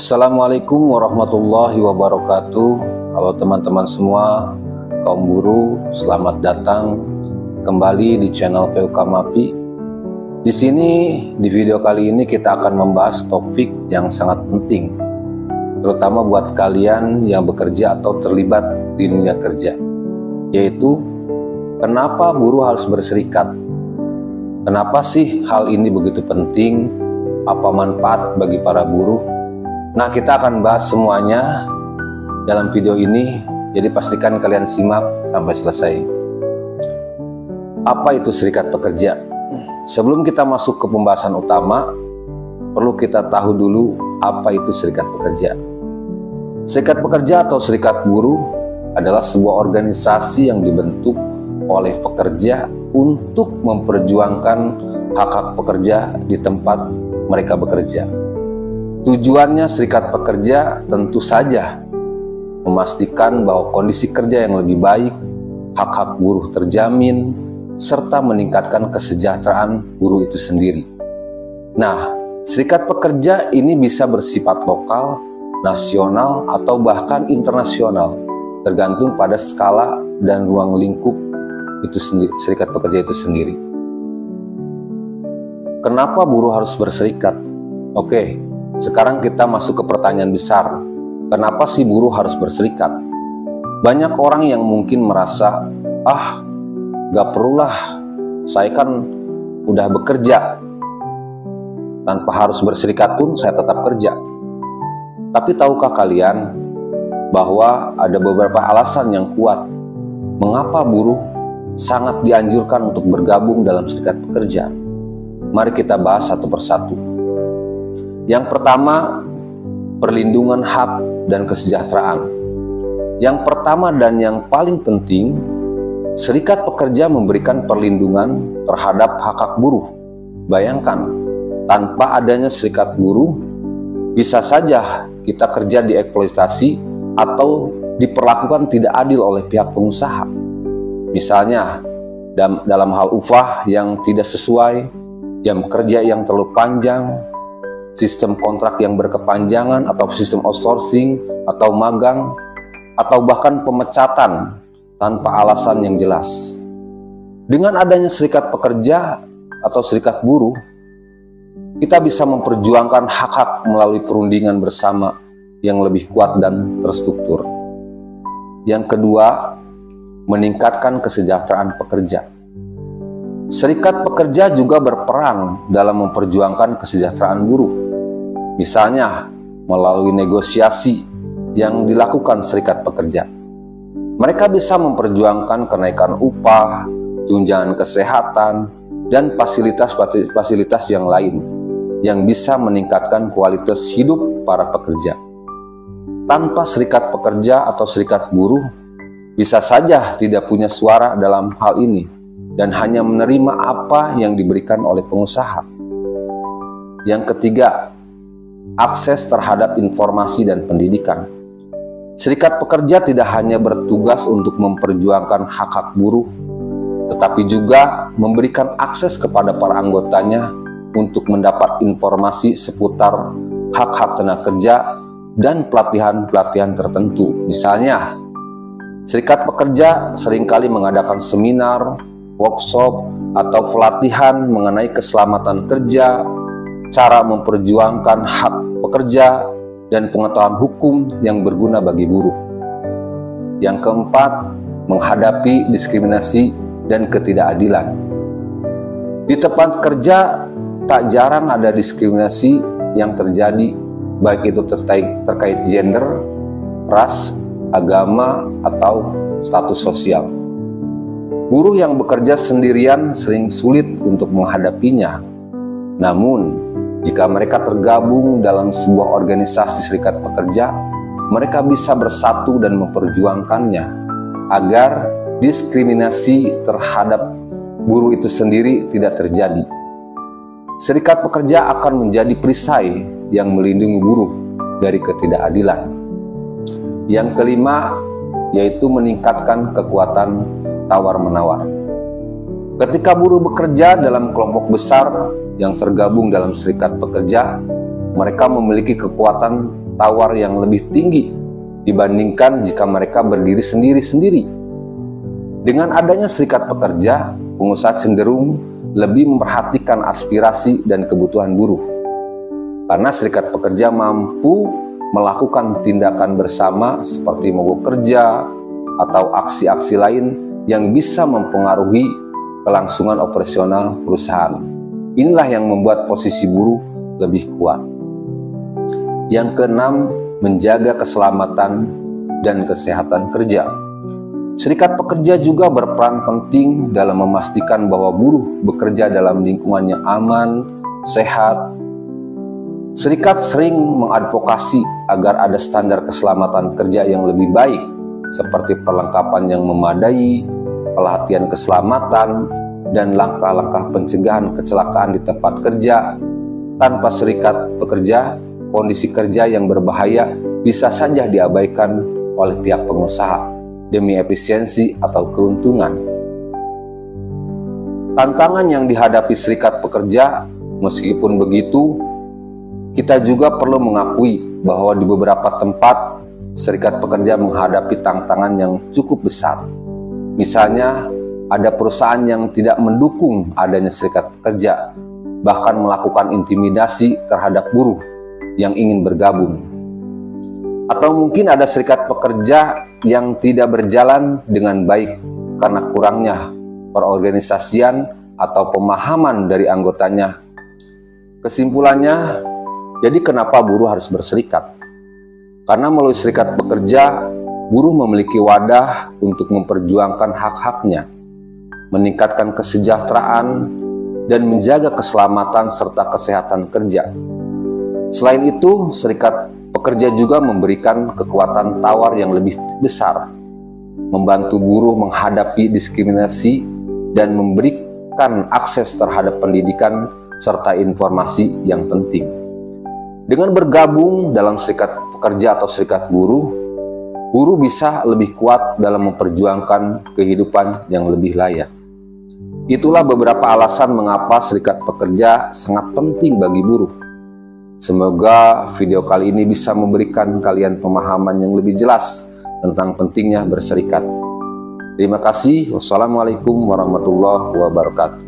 Assalamualaikum warahmatullahi wabarakatuh. Halo teman-teman semua, kaum buruh, selamat datang kembali di channel PUK MAPI. Di sini, di video kali ini kita akan membahas topik yang sangat penting, terutama buat kalian yang bekerja atau terlibat di dunia kerja, yaitu kenapa buruh harus berserikat? Kenapa sih hal ini begitu penting? Apa manfaat bagi para buruh? Nah, kita akan bahas semuanya dalam video ini, jadi pastikan kalian simak sampai selesai. Apa itu serikat pekerja? Sebelum kita masuk ke pembahasan utama, perlu kita tahu dulu apa itu serikat pekerja. Serikat pekerja atau serikat buruh adalah sebuah organisasi yang dibentuk oleh pekerja untuk memperjuangkan hak-hak pekerja di tempat mereka bekerja. Tujuannya serikat pekerja tentu saja memastikan bahwa kondisi kerja yang lebih baik, hak-hak buruh terjamin, serta meningkatkan kesejahteraan buruh itu sendiri. Nah, serikat pekerja ini bisa bersifat lokal, nasional, atau bahkan internasional, tergantung pada skala dan ruang lingkup itu sendiri, serikat pekerja itu sendiri. Kenapa buruh harus berserikat? Oke. Sekarang kita masuk ke pertanyaan besar. Kenapa sih buruh harus berserikat? Banyak orang yang mungkin merasa, gak perlulah, saya kan udah bekerja. Tanpa harus berserikat pun saya tetap kerja. Tapi tahukah kalian bahwa ada beberapa alasan yang kuat mengapa buruh sangat dianjurkan untuk bergabung dalam serikat pekerja? Mari kita bahas satu persatu. Yang pertama, perlindungan hak dan kesejahteraan. Yang pertama dan yang paling penting, serikat pekerja memberikan perlindungan terhadap hak-hak buruh. Bayangkan, tanpa adanya serikat buruh, bisa saja kita kerja dieksploitasi atau diperlakukan tidak adil oleh pihak pengusaha. Misalnya, dalam hal upah yang tidak sesuai, jam kerja yang terlalu panjang, sistem kontrak yang berkepanjangan atau sistem outsourcing atau magang, atau bahkan pemecatan tanpa alasan yang jelas. Dengan adanya serikat pekerja atau serikat buruh, kita bisa memperjuangkan hak-hak melalui perundingan bersama yang lebih kuat dan terstruktur. Yang kedua, meningkatkan kesejahteraan pekerja. Serikat pekerja juga berperan dalam memperjuangkan kesejahteraan buruh. Misalnya, melalui negosiasi yang dilakukan serikat pekerja. Mereka bisa memperjuangkan kenaikan upah, tunjangan kesehatan, dan fasilitas yang lain yang bisa meningkatkan kualitas hidup para pekerja. Tanpa serikat pekerja atau serikat buruh, bisa saja tidak punya suara dalam hal ini dan hanya menerima apa yang diberikan oleh pengusaha. Yang ketiga, akses terhadap informasi dan pendidikan. Serikat pekerja tidak hanya bertugas untuk memperjuangkan hak-hak buruh, tetapi juga memberikan akses kepada para anggotanya untuk mendapat informasi seputar hak-hak tenaga kerja dan pelatihan-pelatihan tertentu. Misalnya, serikat pekerja seringkali mengadakan seminar, workshop, atau pelatihan mengenai keselamatan kerja, cara memperjuangkan hak pekerja, dan pengetahuan hukum yang berguna bagi buruh. Yang keempat, menghadapi diskriminasi dan ketidakadilan. Di tempat kerja, tak jarang ada diskriminasi yang terjadi, baik itu terkait gender, ras, agama, atau status sosial. Buruh yang bekerja sendirian sering sulit untuk menghadapinya. Namun, jika mereka tergabung dalam sebuah organisasi serikat pekerja, mereka bisa bersatu dan memperjuangkannya agar diskriminasi terhadap buruh itu sendiri tidak terjadi. Serikat pekerja akan menjadi perisai yang melindungi buruh dari ketidakadilan. Yang kelima, yaitu meningkatkan kekuatan tawar-menawar. Ketika buruh bekerja dalam kelompok besar yang tergabung dalam serikat pekerja, mereka memiliki kekuatan tawar yang lebih tinggi dibandingkan jika mereka berdiri sendiri-sendiri. Dengan adanya serikat pekerja, pengusaha cenderung lebih memperhatikan aspirasi dan kebutuhan buruh. Karena serikat pekerja mampu melakukan tindakan bersama seperti mogok kerja atau aksi-aksi lain yang bisa mempengaruhi kelangsungan operasional perusahaan. Inilah yang membuat posisi buruh lebih kuat. Yang keenam, menjaga keselamatan dan kesehatan kerja. Serikat pekerja juga berperan penting dalam memastikan bahwa buruh bekerja dalam lingkungan yang aman, sehat. Serikat sering mengadvokasi agar ada standar keselamatan kerja yang lebih baik, seperti perlengkapan yang memadai, pelatihan keselamatan, dan langkah-langkah pencegahan kecelakaan di tempat kerja. Tanpa serikat pekerja, kondisi kerja yang berbahaya bisa saja diabaikan oleh pihak pengusaha demi efisiensi atau keuntungan. Tantangan yang dihadapi serikat pekerja, meskipun begitu, kita juga perlu mengakui bahwa di beberapa tempat serikat pekerja menghadapi tantangan yang cukup besar. Misalnya, ada perusahaan yang tidak mendukung adanya serikat pekerja, bahkan melakukan intimidasi terhadap buruh yang ingin bergabung. Atau mungkin ada serikat pekerja yang tidak berjalan dengan baik karena kurangnya perorganisasian atau pemahaman dari anggotanya. Kesimpulannya, jadi kenapa buruh harus berserikat? Karena melalui serikat pekerja, buruh memiliki wadah untuk memperjuangkan hak-haknya, meningkatkan kesejahteraan, dan menjaga keselamatan serta kesehatan kerja. Selain itu, serikat pekerja juga memberikan kekuatan tawar yang lebih besar, membantu buruh menghadapi diskriminasi, dan memberikan akses terhadap pendidikan serta informasi yang penting. Dengan bergabung dalam serikat pekerja atau serikat buruh, buruh bisa lebih kuat dalam memperjuangkan kehidupan yang lebih layak. Itulah beberapa alasan mengapa serikat pekerja sangat penting bagi buruh. Semoga video kali ini bisa memberikan kalian pemahaman yang lebih jelas tentang pentingnya berserikat. Terima kasih. Wassalamualaikum warahmatullahi wabarakatuh.